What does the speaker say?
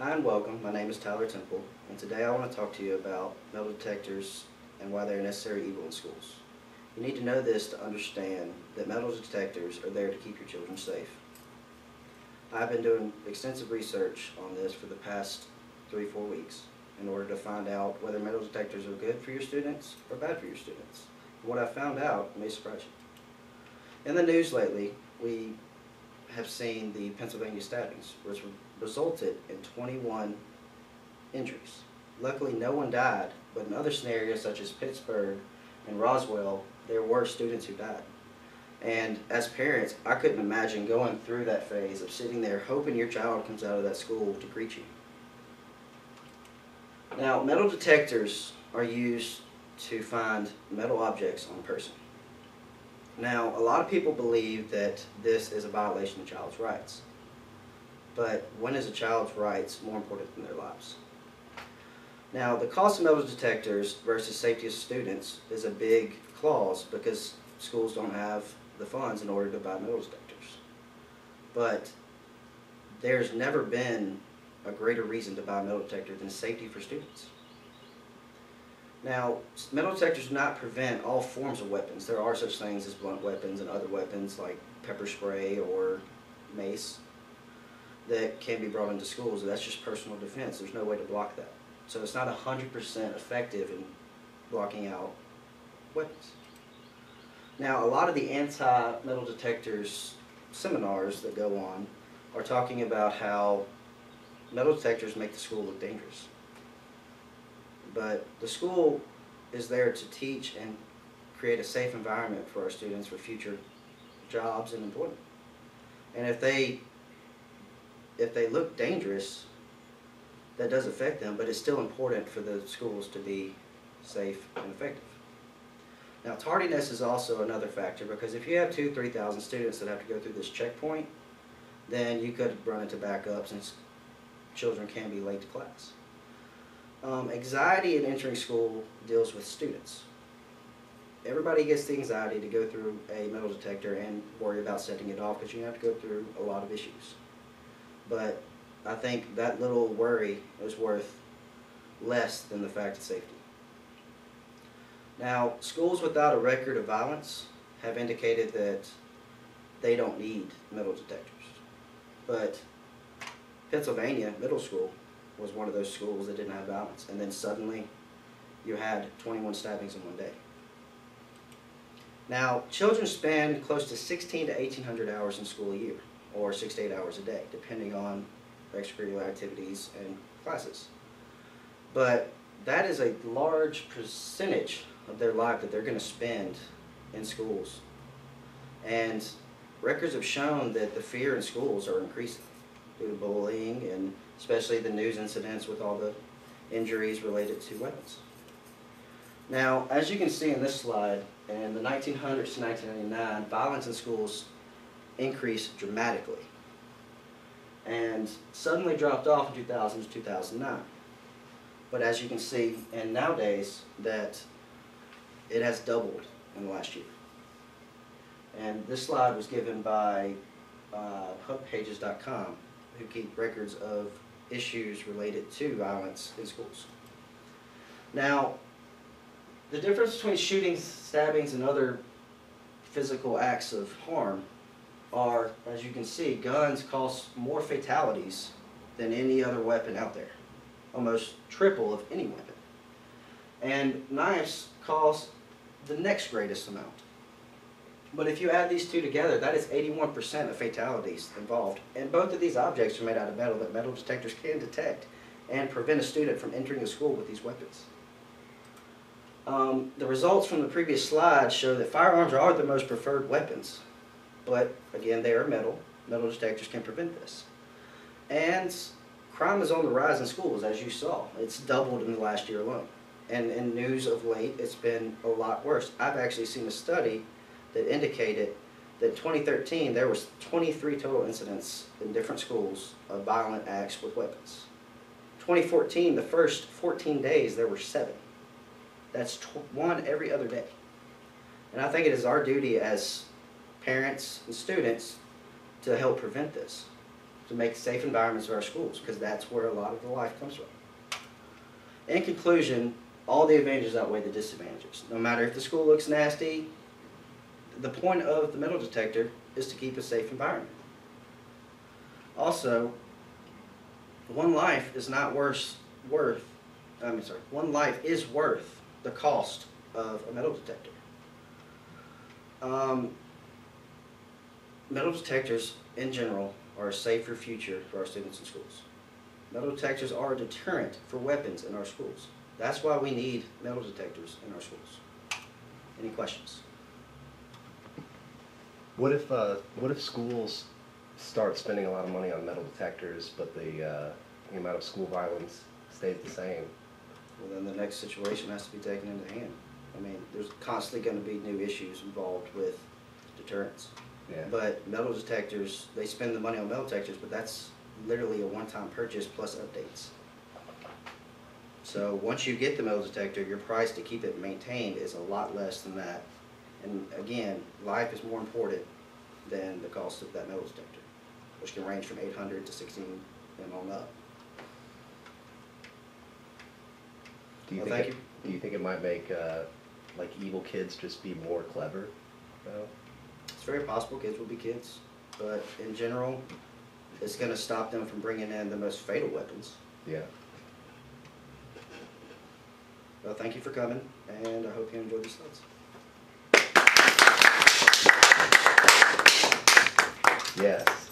Hi and welcome. My name is Tyler Temple, and today I want to talk to you about metal detectors and why they're a necessary evil in schools. You need to know this to understand that metal detectors are there to keep your children safe. I've been doing extensive research on this for the past 3-4 weeks in order to find out whether metal detectors are good for your students or bad for your students. And what I found out may surprise you. In the news lately, we have seen the Pennsylvania stabbings, which resulted in 21 injuries. Luckily, no one died, but in other scenarios such as Pittsburgh and Roswell, there were students who died. And as parents, I couldn't imagine going through that phase of sitting there hoping your child comes out of that school to greet you. Now, metal detectors are used to find metal objects on a person. Now, a lot of people believe that this is a violation of child's rights. But when is a child's rights more important than their lives? Now, the cost of metal detectors versus safety of students is a big clause because schools don't have the funds in order to buy metal detectors. But there's never been a greater reason to buy a metal detector than safety for students. Now, metal detectors do not prevent all forms of weapons. There are such things as blunt weapons and other weapons like pepper spray or mace that can be brought into schools. That's just personal defense. There's no way to block that. So it's not 100% effective in blocking out weapons. Now, a lot of the anti-metal detectors seminars that go on are talking about how metal detectors make the school look dangerous. But the school is there to teach and create a safe environment for our students for future jobs and employment. And if they look dangerous, that does affect them, but it's still important for the schools to be safe and effective. Now, tardiness is also another factor because if you have 2,000-3,000 students that have to go through this checkpoint, then you could run into backups and children can be late to class. Anxiety in entering school deals with students. Everybody gets the anxiety to go through a metal detector and worry about setting it off because you have to go through a lot of issues. But I think that little worry is worth less than the fact of safety. Now, schools without a record of violence have indicated that they don't need metal detectors. But Pennsylvania Middle School was one of those schools that didn't have violence, and then suddenly you had 21 stabbings in one day. Now, children spend close to 1,600 to 1,800 hours in school a year, or 6 to 8 hours a day, depending on extracurricular activities and classes. But that is a large percentage of their life that they're going to spend in schools. And records have shown that the fear in schools are increasing due to bullying and especially the news incidents with all the injuries related to weapons. Now, as you can see in this slide, in the 1900s to 1999, violence in schools increased dramatically and suddenly dropped off in 2000 to 2009. But as you can see, and nowadays, that it has doubled in the last year. And this slide was given by hubpages.com, who keep records of issues related to violence in schools. Now, the difference between shootings, stabbings, and other physical acts of harm are, as you can see, guns cause more fatalities than any other weapon out there, almost triple of any weapon. And knives cause the next greatest amount. But if you add these two together, that is 81% of fatalities involved. And both of these objects are made out of metal that metal detectors can detect and prevent a student from entering a school with these weapons. The results from the previous slide show that firearms are the most preferred weapons. But again, they are metal. Metal detectors can prevent this. And crime is on the rise in schools, as you saw. It's doubled in the last year alone. And in news of late, it's been a lot worse. I've actually seen a study that indicated that in 2013 there was 23 total incidents in different schools of violent acts with weapons. 2014, the first 14 days, there were 7. That's one every other day. And I think it is our duty as parents and students to help prevent this. to make safe environments of our schools, because that's where a lot of the life comes from. In conclusion, all the advantages outweigh the disadvantages. No matter if the school looks nasty, the point of the metal detector is to keep a safe environment. Also, one life is worth the cost of a metal detector. Metal detectors, in general, are a safer future for our students in schools. Metal detectors are a deterrent for weapons in our schools. That's why we need metal detectors in our schools. Any questions? What if schools start spending a lot of money on metal detectors, but the amount of school violence stays the same? Well, then the next situation has to be taken into hand. I mean, there's constantly going to be new issues involved with deterrence. Yeah. But metal detectors, they spend the money on metal detectors, but that's literally a one-time purchase plus updates. So once you get the metal detector, your price to keep it maintained is a lot less than that. And again, life is more important than the cost of that metal detector, which can range from $800 to $16 and on up. Do you Well, think thank do you think it might make like evil kids just be more clever? No? It's very possible kids will be kids, but in general, it's going to stop them from bringing in the most fatal weapons. Yeah. Well, thank you for coming, and I hope you enjoyed the slides. Yes.